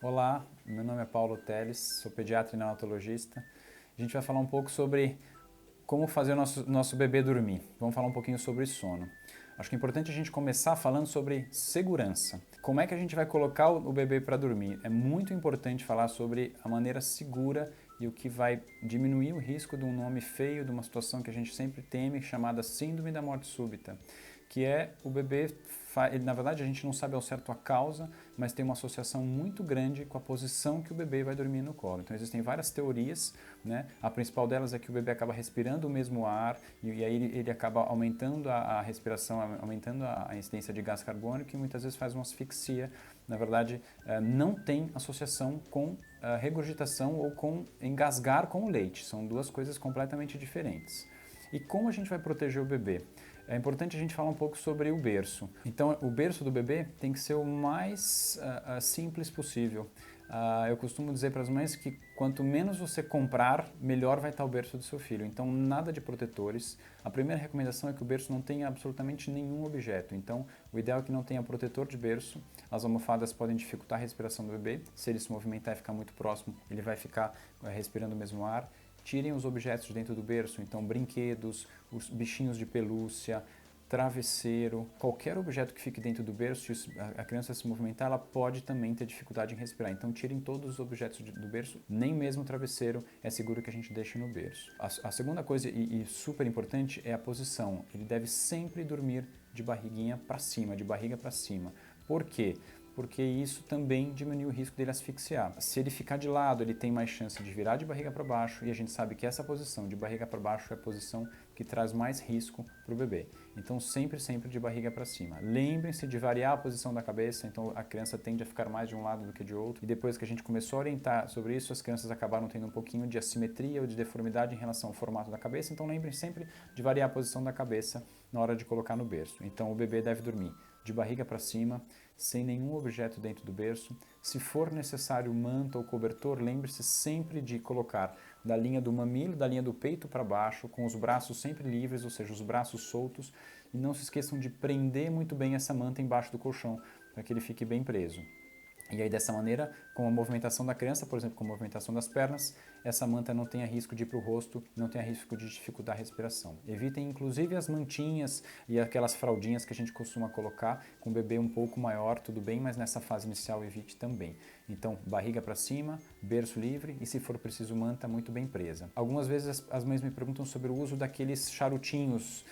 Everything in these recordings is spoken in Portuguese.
Olá, meu nome é Paulo Teles, sou pediatra e neonatologista. A gente vai falar um pouco sobre como fazer o nosso bebê dormir. Vamos falar um pouquinho sobre sono. Acho que é importante a gente começar falando sobre segurança. Como é que a gente vai colocar o bebê para dormir? É muito importante falar sobre a maneira segura e o que vai diminuir o risco de um nome feio, de uma situação que a gente sempre teme, chamada síndrome da morte súbita, que é o bebê, na verdade a gente não sabe ao certo a causa, mas tem uma associação muito grande com a posição que o bebê vai dormir no colo. Então existem várias teorias, né? A principal delas é que o bebê acaba respirando o mesmo ar e aí ele acaba aumentando a respiração, aumentando a incidência de gás carbônico e muitas vezes faz uma asfixia. Na verdade, não tem associação com regurgitação ou com engasgar com o leite. São duas coisas completamente diferentes. E como a gente vai proteger o bebê? É importante a gente falar um pouco sobre o berço. Então, o berço do bebê tem que ser o mais simples possível. Eu costumo dizer para as mães que quanto menos você comprar, melhor vai estar o berço do seu filho. Então, nada de protetores. A primeira recomendação é que o berço não tenha absolutamente nenhum objeto. Então, o ideal é que não tenha protetor de berço. As almofadas podem dificultar a respiração do bebê. Se ele se movimentar e ficar muito próximo, ele vai ficar respirando o mesmo ar. Tirem os objetos de dentro do berço, então brinquedos, os bichinhos de pelúcia, travesseiro, qualquer objeto que fique dentro do berço, se a criança se movimentar, ela pode também ter dificuldade em respirar. Então tirem todos os objetos do berço, nem mesmo o travesseiro é seguro que a gente deixe no berço. A segunda coisa, e super importante, é a posição. Ele deve sempre dormir de barriguinha para cima, de barriga para cima. Por quê? Porque isso também diminui o risco dele asfixiar. Se ele ficar de lado, ele tem mais chance de virar de barriga para baixo e a gente sabe que essa posição de barriga para baixo é a posição que traz mais risco para o bebê. Então sempre de barriga para cima. Lembrem-se de variar a posição da cabeça, então a criança tende a ficar mais de um lado do que de outro. E depois que a gente começou a orientar sobre isso, as crianças acabaram tendo um pouquinho de assimetria ou de deformidade em relação ao formato da cabeça, então lembrem sempre de variar a posição da cabeça na hora de colocar no berço. Então o bebê deve dormir de barriga para cima, sem nenhum objeto dentro do berço. Se for necessário manta ou cobertor, lembre-se sempre de colocar da linha do mamilo, da linha do peito para baixo, com os braços sempre livres, ou seja, os braços soltos, e não se esqueçam de prender muito bem essa manta embaixo do colchão, para que ele fique bem preso. E aí dessa maneira, com a movimentação da criança, por exemplo, com a movimentação das pernas, essa manta não tenha risco de ir para o rosto, não tenha risco de dificultar a respiração. Evitem inclusive as mantinhas e aquelas fraldinhas que a gente costuma colocar com o bebê um pouco maior, tudo bem, mas nessa fase inicial evite também. Então, barriga para cima, berço livre e se for preciso manta muito bem presa. Algumas vezes as mães me perguntam sobre o uso daqueles charutinhos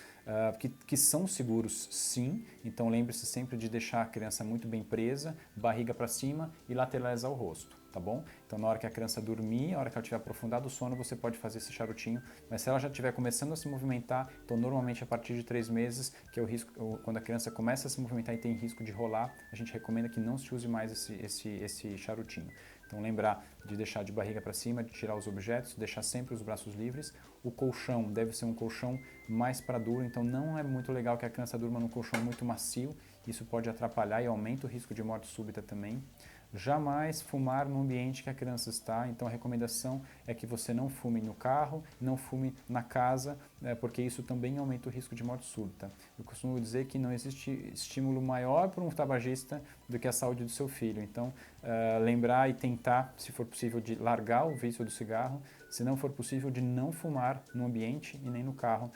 que são seguros sim, então lembre-se sempre de deixar a criança muito bem presa, barriga para cima e lateralizar o rosto, tá bom? Então na hora que a criança dormir, na hora que ela tiver aprofundado o sono, você pode fazer esse charutinho, mas se ela já estiver começando a se movimentar, então normalmente a partir de 3 meses, que é o risco, quando a criança começa a se movimentar e tem risco de rolar, a gente recomenda que não se use mais esse charutinho. Então lembrar de deixar de barriga para cima, de tirar os objetos, deixar sempre os braços livres. O colchão deve ser um colchão mais para duro, então não é muito legal que a criança durma num colchão muito macio, isso pode atrapalhar e aumenta o risco de morte súbita também. Jamais fumar no ambiente que a criança está, então a recomendação é que você não fume no carro, não fume na casa, porque isso também aumenta o risco de morte súbita. Eu costumo dizer que não existe estímulo maior para um tabagista do que a saúde do seu filho, então lembrar e tentar, se for possível, de largar o vício do cigarro, se não for possível, de não fumar no ambiente e nem no carro,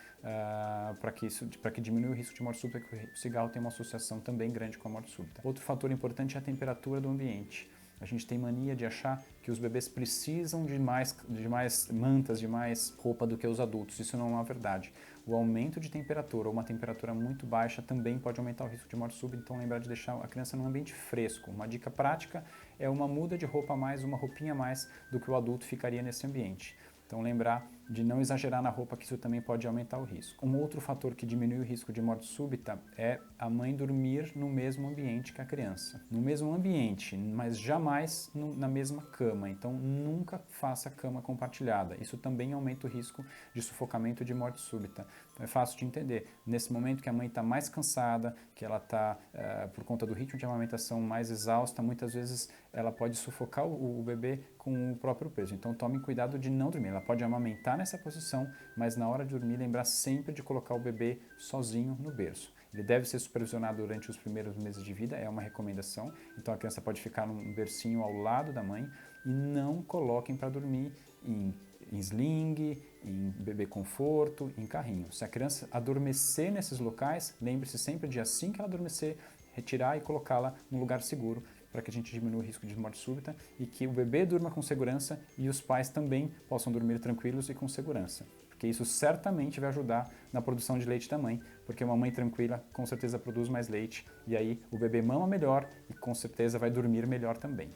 para que diminua o risco de morte súbita, porque o cigarro tem uma associação também grande com a morte súbita. Outro fator importante é a temperatura do ambiente. A gente tem mania de achar que os bebês precisam de mais mantas, de mais roupa do que os adultos. Isso não é uma verdade. O aumento de temperatura ou uma temperatura muito baixa também pode aumentar o risco de morte súbita, então lembrar de deixar a criança num ambiente fresco. Uma dica prática é uma muda de roupa a mais, uma roupinha a mais do que o adulto ficaria nesse ambiente. Então lembrar de não exagerar na roupa, que isso também pode aumentar o risco. Um outro fator que diminui o risco de morte súbita é a mãe dormir no mesmo ambiente que a criança. No mesmo ambiente, mas jamais na mesma cama. Então nunca faça cama compartilhada. Isso também aumenta o risco de sufocamento e de morte súbita. Então é fácil de entender. Nesse momento que a mãe está mais cansada, que ela está, por conta do ritmo de amamentação, mais exausta, muitas vezes ela pode sufocar o bebê com o próprio peso. Então tome cuidado de não dormir. Ela pode amamentar nessa posição, mas na hora de dormir lembrar sempre de colocar o bebê sozinho no berço. Ele deve ser supervisionado durante os primeiros meses de vida, é uma recomendação. Então a criança pode ficar num bercinho ao lado da mãe e não coloquem para dormir em sling, em bebê conforto, em carrinho. Se a criança adormecer nesses locais, lembre-se sempre de assim que ela adormecer, retirar e colocá-la num lugar seguro para que a gente diminua o risco de morte súbita e que o bebê durma com segurança e os pais também possam dormir tranquilos e com segurança. Porque isso certamente vai ajudar na produção de leite da mãe, porque uma mãe tranquila com certeza produz mais leite e aí o bebê mama melhor e com certeza vai dormir melhor também.